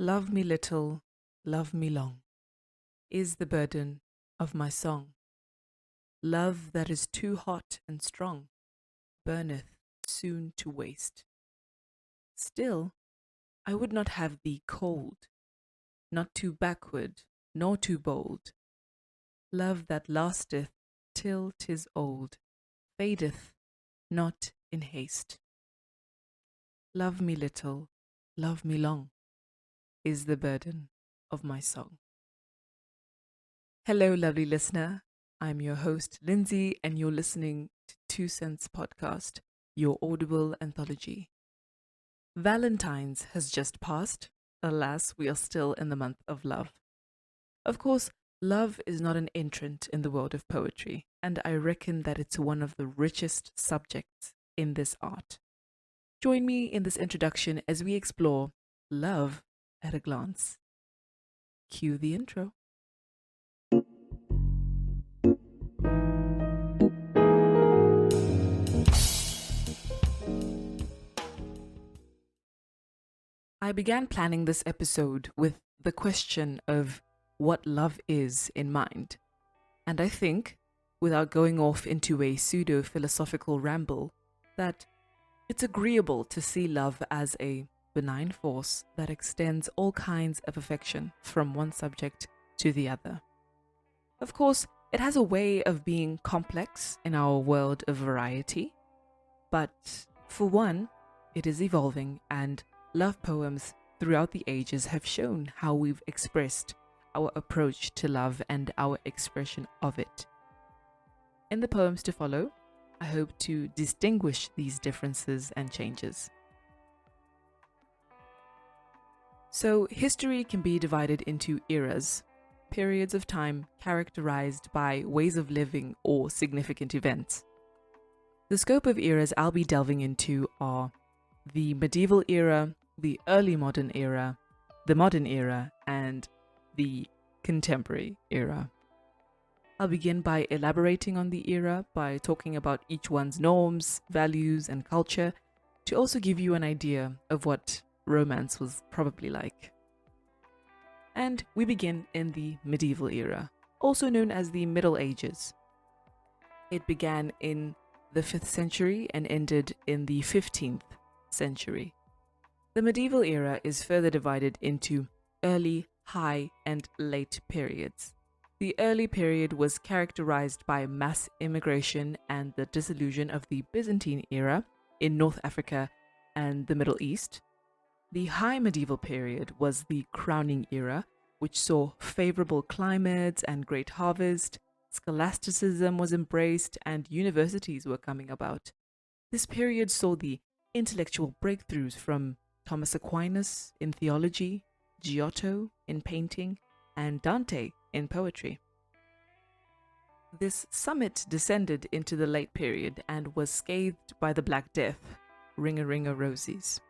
Love me little, love me long, is the burden of my song. Love that is too hot and strong burneth soon to waste. Still, I would not have thee cold, not too backward, nor too bold. Love that lasteth till 'tis old, fadeth not in haste. Love me little, love me long, is the burden of my song. Hello, lovely listener. I'm your host, Lindsay, and you're listening to Two Cents Podcast, your audible anthology. Valentine's has just passed. Alas, we are still in the month of love. Of course, love is not an entrant in the world of poetry, and I reckon that it's one of the richest subjects in this art. Join me in this introduction as we explore love at a glance. Cue the intro. I began planning this episode with the question of what love is in mind. And I think, without going off into a pseudo-philosophical ramble, that it's agreeable to see love as a benign force that extends all kinds of affection from one subject to the other. Of course, it has a way of being complex in our world of variety, but for one, it is evolving, and love poems throughout the ages have shown how we've expressed our approach to love and our expression of it. In the poems to follow, I hope to distinguish these differences and changes. So, history can be divided into eras, periods of time characterized by ways of living or significant events. The scope of eras I'll be delving into are the medieval era, the early modern era, the modern era, and the contemporary era. I'll begin by elaborating on the era by talking about each one's norms, values, and culture to also give you an idea of what romance was probably like. And we begin in the medieval era, also known as the Middle Ages. It began in the 5th century and ended in the 15th century. The medieval era is further divided into early, high, and late periods. The early period was characterized by mass immigration and the dissolution of the Byzantine era in North Africa and the Middle East. The high medieval period was the crowning era, which saw favorable climates and great harvest. Scholasticism was embraced and universities were coming about. This period saw the intellectual breakthroughs from Thomas Aquinas in theology, Giotto in painting, and Dante in poetry. This summit descended into the late period and was scathed by the Black Death, Ringa Rosies,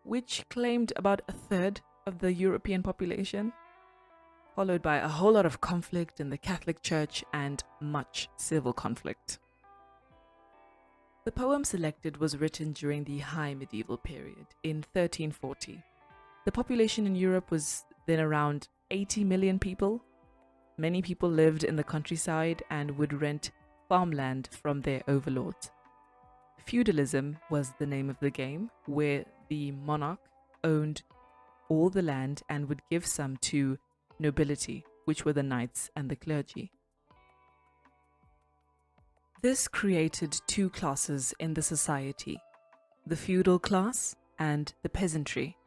which claimed about a third of the European population, followed by a whole lot of conflict in the Catholic Church and much civil conflict. The poem selected was written during the High Medieval period in 1340. The population in Europe was then around 80 million people. Many people lived in the countryside and would rent farmland from their overlords. Feudalism was the name of the game, where the monarch owned all the land and would give some to nobility, which were the knights and the clergy. This created two classes in the society, the feudal class and the peasantry.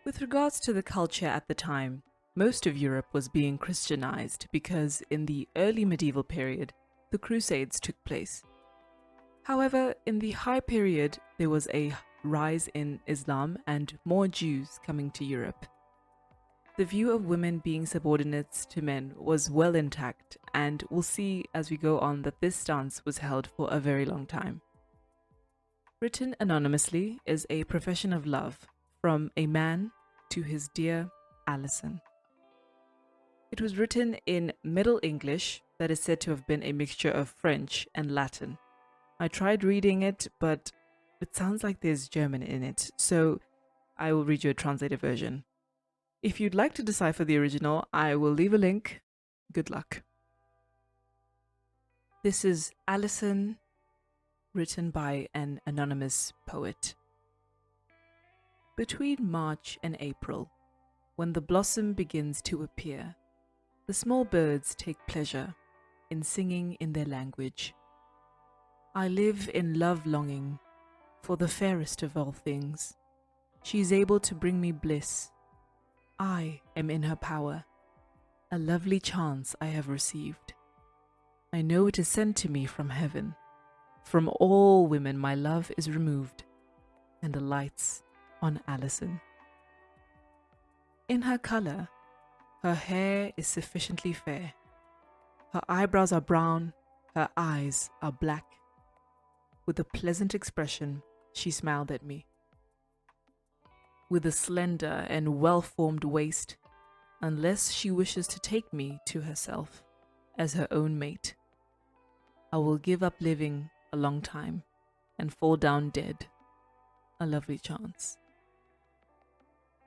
With regards to the culture at the time, most of Europe was being Christianized because in the early medieval period, the Crusades took place. However, in the High period, there was a rise in Islam and more Jews coming to Europe. The view of women being subordinates to men was well intact, and we'll see as we go on that this stance was held for a very long time. Written anonymously is a profession of love from a man to his dear Alison. It was written in Middle English that is said to have been a mixture of French and Latin. I tried reading it, but it sounds like there's German in it, so I will read you a translated version. If you'd like to decipher the original, I will leave a link. Good luck. This is Alison, written by an anonymous poet. Between March and April, when the blossom begins to appear, the small birds take pleasure in singing in their language. I live in love longing for the fairest of all things. She is able to bring me bliss. I am in her power. A lovely chance I have received. I know it is sent to me from heaven. From all women my love is removed and alights on Alison. In her color, her hair is sufficiently fair. Her eyebrows are brown, her eyes are black. With a pleasant expression, she smiled at me. With a slender and well-formed waist, unless she wishes to take me to herself as her own mate, I will give up living a long time and fall down dead. A lovely chance.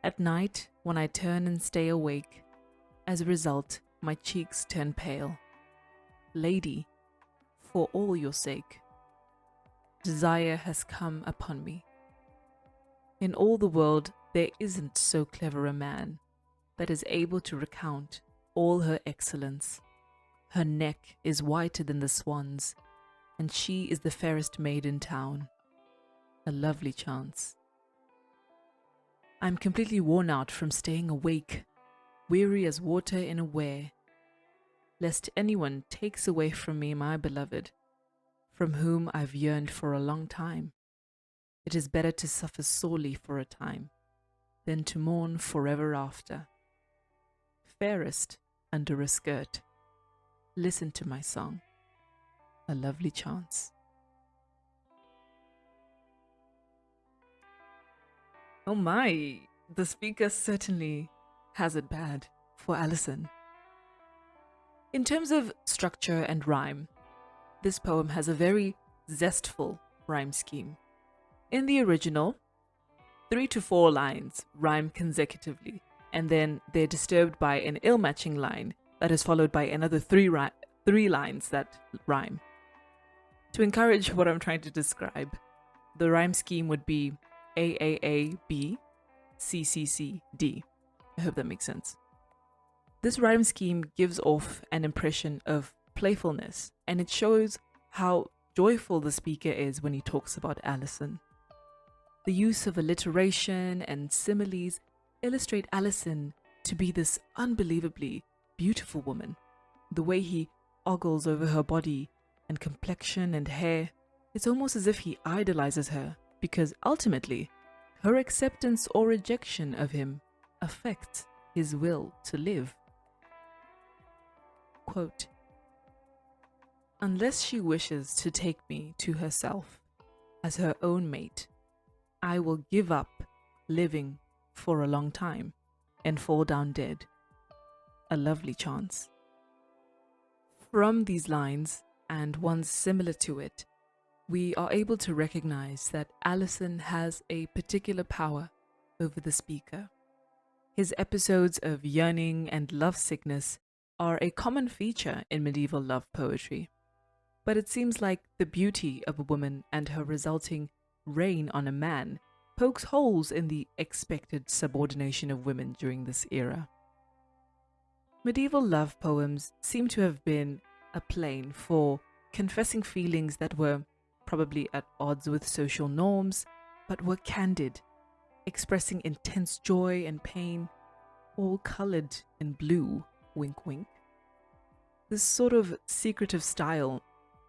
At night, when I turn and stay awake, as a result, my cheeks turn pale. Lady, for all your sake, desire has come upon me. In all the world, there isn't so clever a man that is able to recount all her excellence. Her neck is whiter than the swan's, and she is the fairest maid in town. A lovely chance. I'm completely worn out from staying awake, weary as water in a ware, lest anyone takes away from me my beloved, from whom I've yearned for a long time. It is better to suffer sorely for a time than to mourn forever after. Fairest under a skirt, listen to my song. A lovely chance. Oh my, the speaker certainly has it bad for Alison. In terms of structure and rhyme, this poem has a very zestful rhyme scheme. In the original, 3 to 4 lines rhyme consecutively, and then they're disturbed by an ill-matching line that is followed by another three lines that rhyme. To encourage what I'm trying to describe, the rhyme scheme would be AAAB, CCCD. I hope that makes sense. This rhyme scheme gives off an impression of playfulness, and it shows how joyful the speaker is when he talks about Alison. The use of alliteration and similes illustrate Alison to be this unbelievably beautiful woman. The way he ogles over her body and complexion and hair, it's almost as if he idolizes her, because ultimately, her acceptance or rejection of him affects his will to live. Quote, unless she wishes to take me to herself as her own mate, I will give up living for a long time and fall down dead. A lovely chance. From these lines, and ones similar to it, we are able to recognize that Alison has a particular power over the speaker. His episodes of yearning and lovesickness are a common feature in medieval love poetry, but it seems like the beauty of a woman and her resulting reign on a man pokes holes in the expected subordination of women during this era. Medieval love poems seem to have been a plane for confessing feelings that were probably at odds with social norms, but were candid, expressing intense joy and pain, all colored in blue, wink wink. This sort of secretive style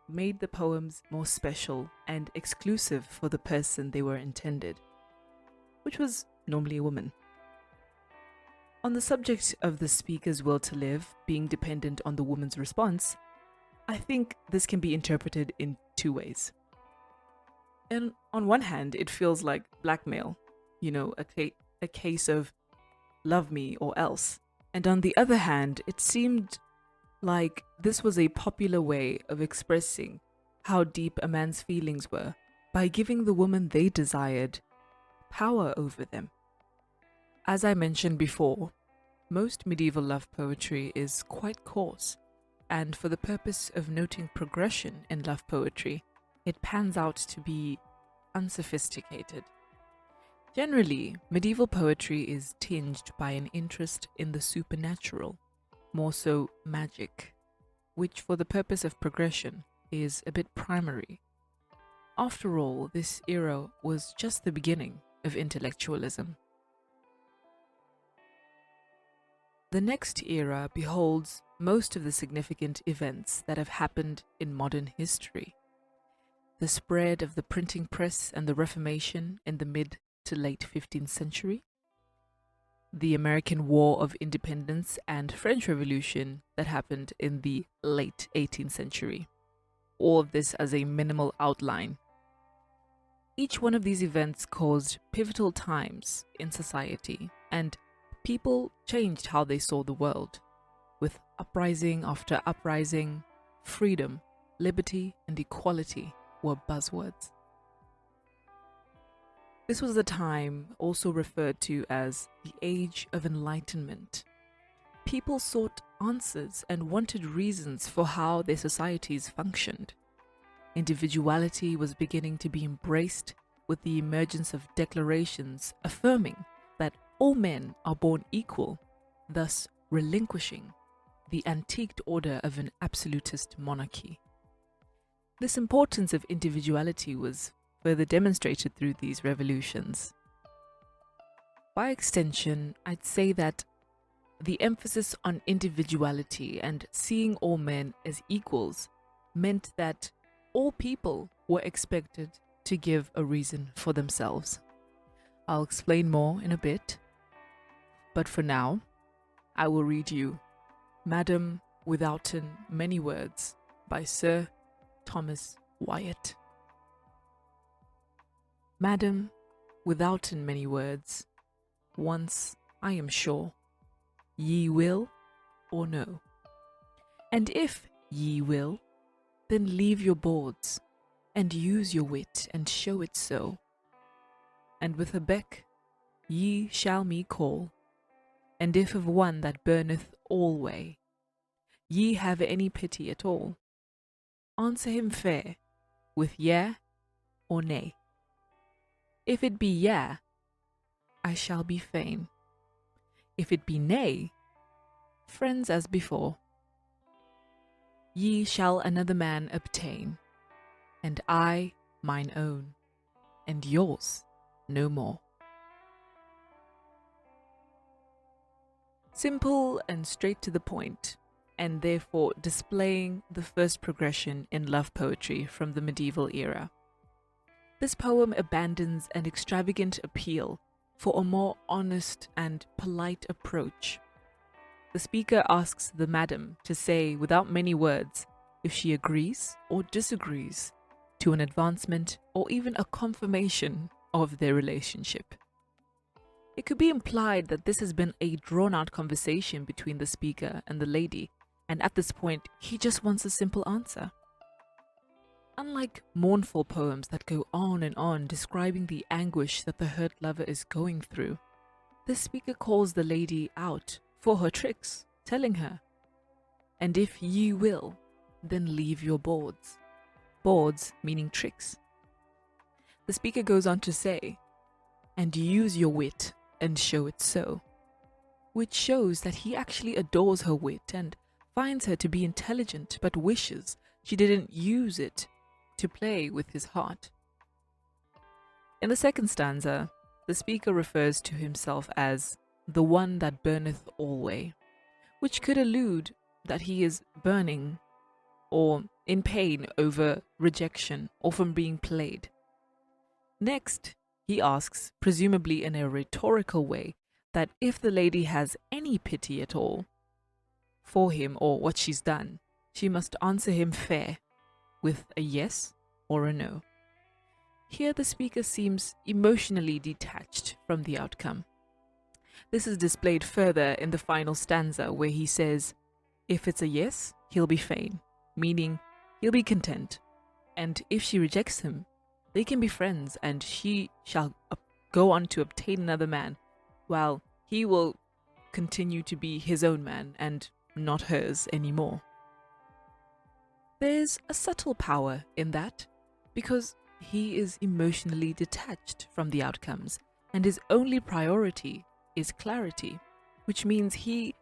made the poems more special and exclusive for the person they were intended, which was normally a woman. On the subject of the speaker's will to live being dependent on the woman's response, I think this can be interpreted in two ways. And on one hand, it feels like blackmail, a case of love me or else. And on the other hand, it seemed like this was a popular way of expressing how deep a man's feelings were by giving the woman they desired power over them. As I mentioned before, Most medieval love poetry is quite coarse, and for the purpose of noting progression in love poetry, it pans out to be unsophisticated. Generally, medieval poetry is tinged by an interest in the supernatural, more so magic, which for the purpose of progression is a bit primary. After all, this era was just the beginning of intellectualism. The next era beholds most of the significant events that have happened in modern history. The spread of the printing press and the Reformation in the mid to late 15th century, the American War of Independence and French Revolution that happened in the late 18th century. All of this as a minimal outline. Each one of these events caused pivotal times in society, and people changed how they saw the world, with uprising after uprising. Freedom, liberty, and equality were buzzwords. This was the time also referred to as the Age of Enlightenment. People sought answers and wanted reasons for how their societies functioned. Individuality was beginning to be embraced with the emergence of declarations affirming that all men are born equal, thus relinquishing the antiqued order of an absolutist monarchy. This importance of individuality was further demonstrated through these revolutions. By extension, I'd say that the emphasis on individuality and seeing all men as equals meant that all people were expected to give a reason for themselves. I'll explain more in a bit, but for now, I will read you Madam Withouten Many Words by Sir Thomas Wyatt. Madam, withouten many words, once I am sure, ye will or no. And if ye will, then leave your boards, and use your wit, and show it so. And with a beck ye shall me call, and if of one that burneth alway, ye have any pity at all, answer him fair, with yea or nay. If it be yea, I shall be fain. If it be nay, friends as before. Ye shall another man obtain, and I mine own, and yours no more. Simple and straight to the point, and therefore displaying the first progression in love poetry from the medieval era. This poem abandons an extravagant appeal for a more honest and polite approach. The speaker asks the madam to say without many words if she agrees or disagrees to an advancement or even a confirmation of their relationship. It could be implied that this has been a drawn-out conversation between the speaker and the lady, and at this point, he just wants a simple answer. Unlike mournful poems that go on and on describing the anguish that the hurt lover is going through, the speaker calls the lady out for her tricks, telling her, "And if ye will, then leave your boards." Boards meaning tricks. The speaker goes on to say, "And use your wit, and show it so," which shows that he actually adores her wit and finds her to be intelligent, but wishes she didn't use it to play with his heart. In the second stanza, the speaker refers to himself as the one that burneth alway, which could allude that he is burning or in pain over rejection or from being played. Next, he asks, presumably in a rhetorical way, that if the lady has any pity at all for him or what she's done, she must answer him fair, with a yes or a no. Here the speaker seems emotionally detached from the outcome. This is displayed further in the final stanza where he says, if it's a yes, he'll be fain, meaning he'll be content, and if she rejects him, they can be friends and she shall go on to obtain another man, while he will continue to be his own man and not hers anymore. There's a subtle power in that, because he is emotionally detached from the outcomes, and his only priority is clarity, which means he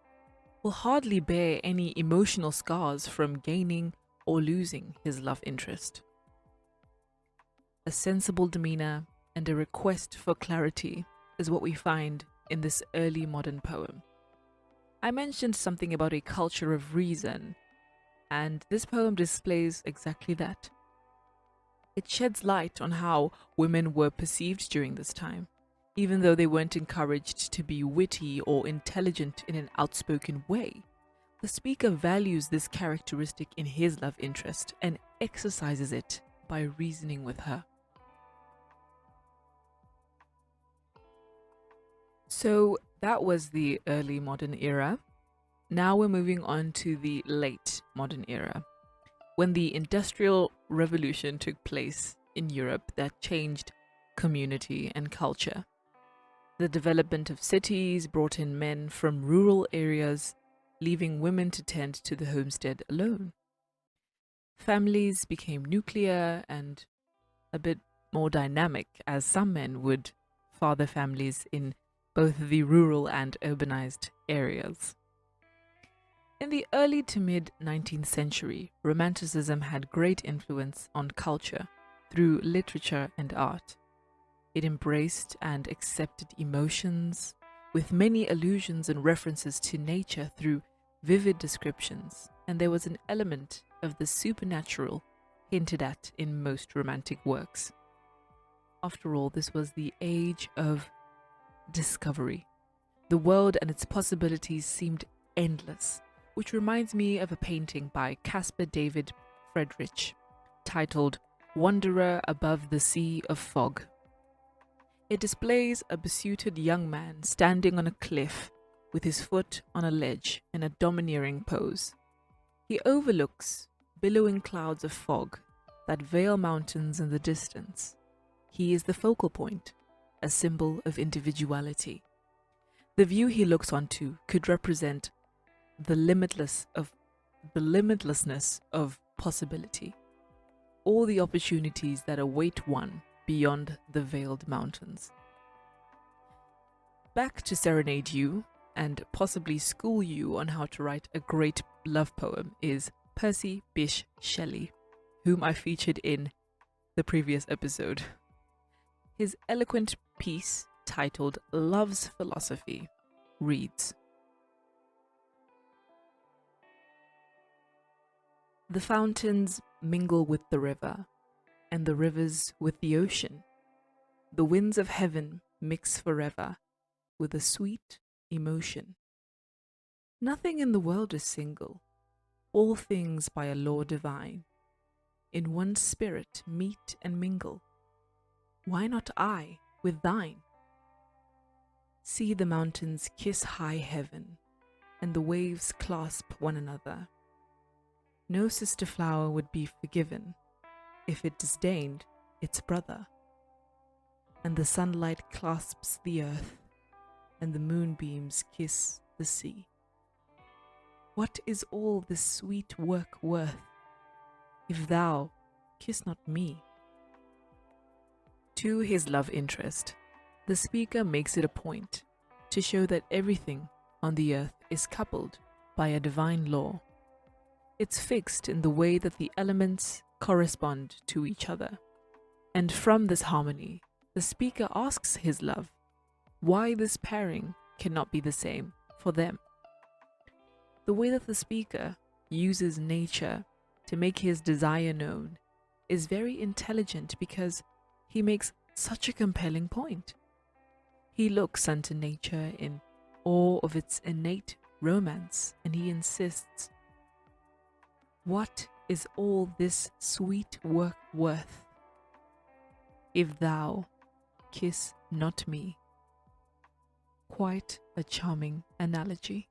will hardly bear any emotional scars from gaining or losing his love interest. A sensible demeanor and a request for clarity is what we find in this early modern poem. I mentioned something about a culture of reason, and this poem displays exactly that. It sheds light on how women were perceived during this time, even though they weren't encouraged to be witty or intelligent in an outspoken way. The speaker values this characteristic in his love interest and exercises it by reasoning with her. So that was the early modern era. Now we're moving on to the late modern era, when the Industrial Revolution took place in Europe that changed community and culture. The development of cities brought in men from rural areas, leaving women to tend to the homestead alone. Families became nuclear and a bit more dynamic, as some men would father families in both the rural and urbanized areas. In the early to mid 19th century, Romanticism had great influence on culture through literature and art. It embraced and accepted emotions, with many allusions and references to nature through vivid descriptions, and there was an element of the supernatural hinted at in most romantic works. After all, this was the age of discovery. The world and its possibilities seemed endless, which reminds me of a painting by Caspar David Friedrich titled "Wanderer Above the Sea of Fog." It displays a besuited young man standing on a cliff with his foot on a ledge in a domineering pose. He overlooks billowing clouds of fog that veil mountains in the distance. He is the focal point, a symbol of individuality. The view he looks onto could represent the limitlessness of possibility, all the opportunities that await one beyond the veiled mountains. Back to serenade you and possibly school you on how to write a great love poem is Percy Bysshe Shelley, whom I featured in the previous episode. His eloquent piece, titled Love's Philosophy, reads: The fountains mingle with the river, and the rivers with the ocean. The winds of heaven mix forever with a sweet emotion. Nothing in the world is single, all things by a law divine. In one spirit meet and mingle. Why not I with thine? See the mountains kiss high heaven, and the waves clasp one another. No sister flower would be forgiven if it disdained its brother. And the sunlight clasps the earth, and the moonbeams kiss the sea. What is all this sweet work worth, if thou kiss not me? To his love interest, the speaker makes it a point to show that everything on the earth is coupled by a divine law. It's fixed in the way that the elements correspond to each other. And from this harmony, the speaker asks his love why this pairing cannot be the same for them. The way that the speaker uses nature to make his desire known is very intelligent, because he makes such a compelling point. He looks unto nature in awe of its innate romance, and he insists, what is all this sweet work worth, if thou kiss not me? Quite a charming analogy.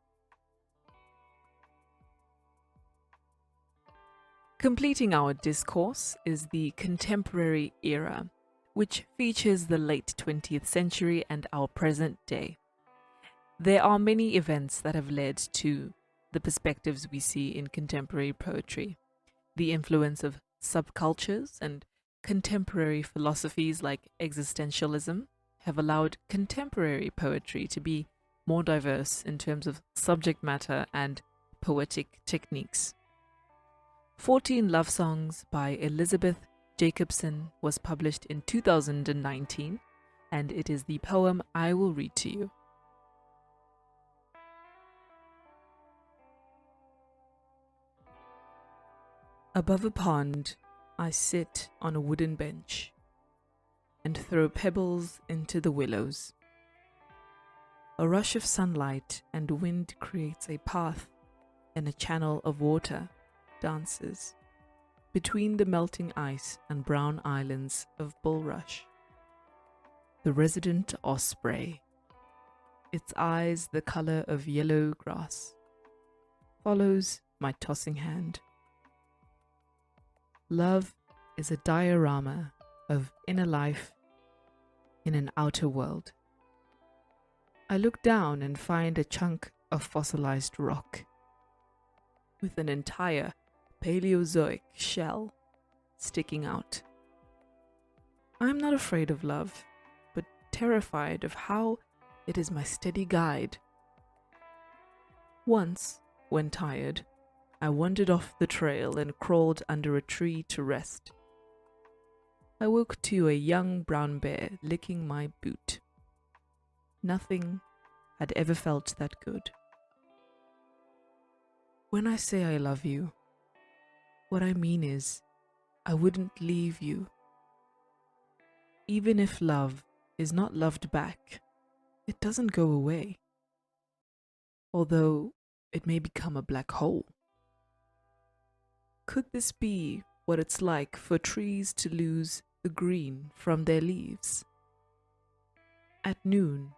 Completing our discourse is the contemporary era, which features the late 20th century and our present day. There are many events that have led to the perspectives we see in contemporary poetry. The influence of subcultures and contemporary philosophies like existentialism have allowed contemporary poetry to be more diverse in terms of subject matter and poetic techniques. 14 Love Songs by Elizabeth Jacobson was published in 2019, and it is the poem I will read to you. Above a pond, I sit on a wooden bench and throw pebbles into the willows. A rush of sunlight and wind creates a path, and a channel of water dances between the melting ice and brown islands of bulrush. The resident osprey, its eyes the color of yellow grass, follows my tossing hand. Love is a diorama of inner life in an outer world. I look down and find a chunk of fossilized rock with an entire Paleozoic shell sticking out. I'm not afraid of love, but terrified of how it is my steady guide. Once, when tired, I wandered off the trail and crawled under a tree to rest. I woke to a young brown bear licking my boot. Nothing had ever felt that good. When I say I love you, what I mean is, I wouldn't leave you. Even if love is not loved back, it doesn't go away, although it may become a black hole. Could this be what it's like for trees to lose the green from their leaves? At noon,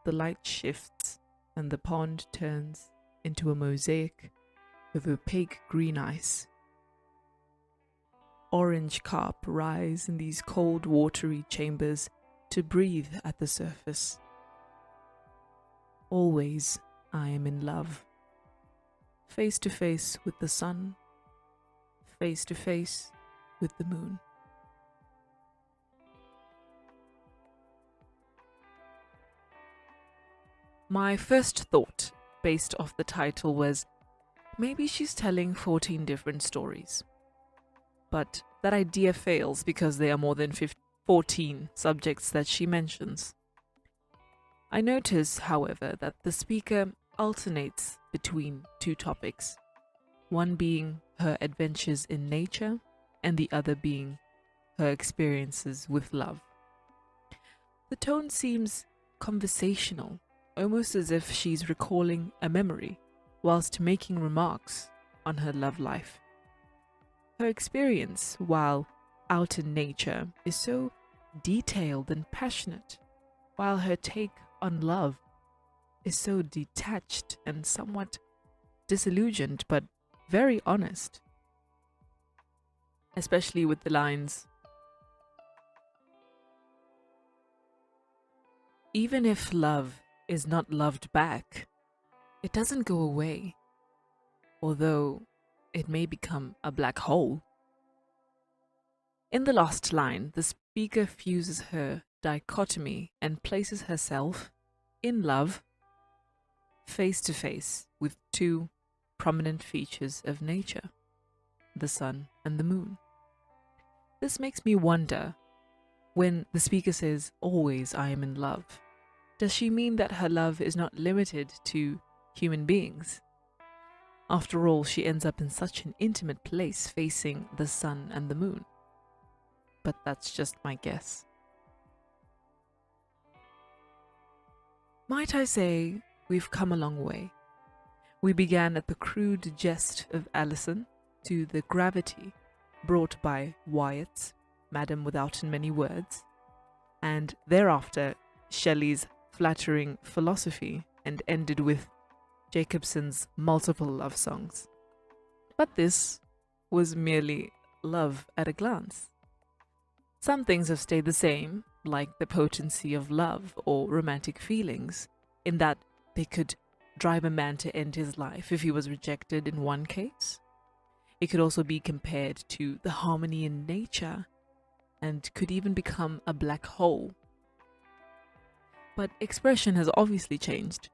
the light shifts and the pond turns into a mosaic of opaque green ice. Orange carp rise in these cold, watery chambers to breathe at the surface. Always I am in love, face to face with the sun, face to face with the moon. My first thought, based off the title, was maybe she's telling 14 different stories. But that idea fails because there are more than 14 subjects that she mentions. I notice, however, that the speaker alternates between two topics, one being her adventures in nature and the other being her experiences with love. The tone seems conversational, almost as if she's recalling a memory whilst making remarks on her love life. Her experience while out in nature is so detailed and passionate, while her take on love is so detached and somewhat disillusioned, but very honest. Especially with the lines, "Even if love is not loved back, it doesn't go away, although it may become a black hole." In the last line, the speaker fuses her dichotomy and places herself in love face to face with two prominent features of nature, the sun and the moon. This makes me wonder, when the speaker says, "Always I am in love," does she mean that her love is not limited to human beings? After all, she ends up in such an intimate place facing the sun and the moon. But that's just my guess. Might I say, we've come a long way. We began at the crude jest of Alison to the gravity brought by Wyatt's Madam Without Many Words, and thereafter Shelley's flattering philosophy, and ended with Jacobson's multiple love songs. But this was merely love at a glance. Some things have stayed the same, like the potency of love or romantic feelings, in that They could drive a man to end his life if he was rejected in one case. It could also be compared to the harmony in nature and could even become a black hole. But expression has obviously changed.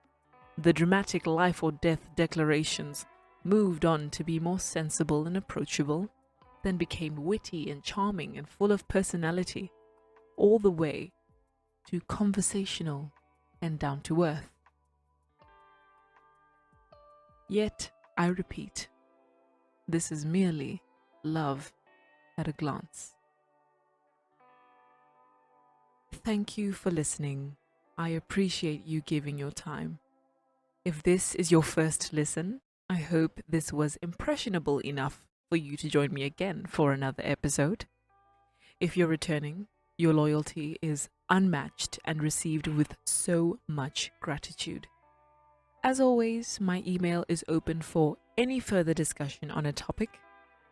The dramatic life or death declarations moved on to be more sensible and approachable, then became witty and charming and full of personality, all the way to conversational and down to earth. Yet, I repeat, this is merely love at a glance. Thank you for listening. I appreciate you giving your time. If this is your first listen, I hope this was impressionable enough for you to join me again for another episode. If you're returning, your loyalty is unmatched and received with so much gratitude. As always, my email is open for any further discussion on a topic,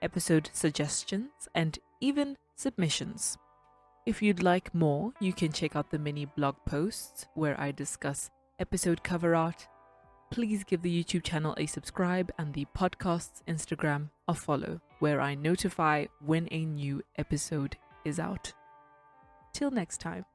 episode suggestions, and even submissions. If you'd like more, you can check out the mini blog posts where I discuss episode cover art. Please give the YouTube channel a subscribe and the podcast's Instagram a follow, where I notify when a new episode is out. Till next time.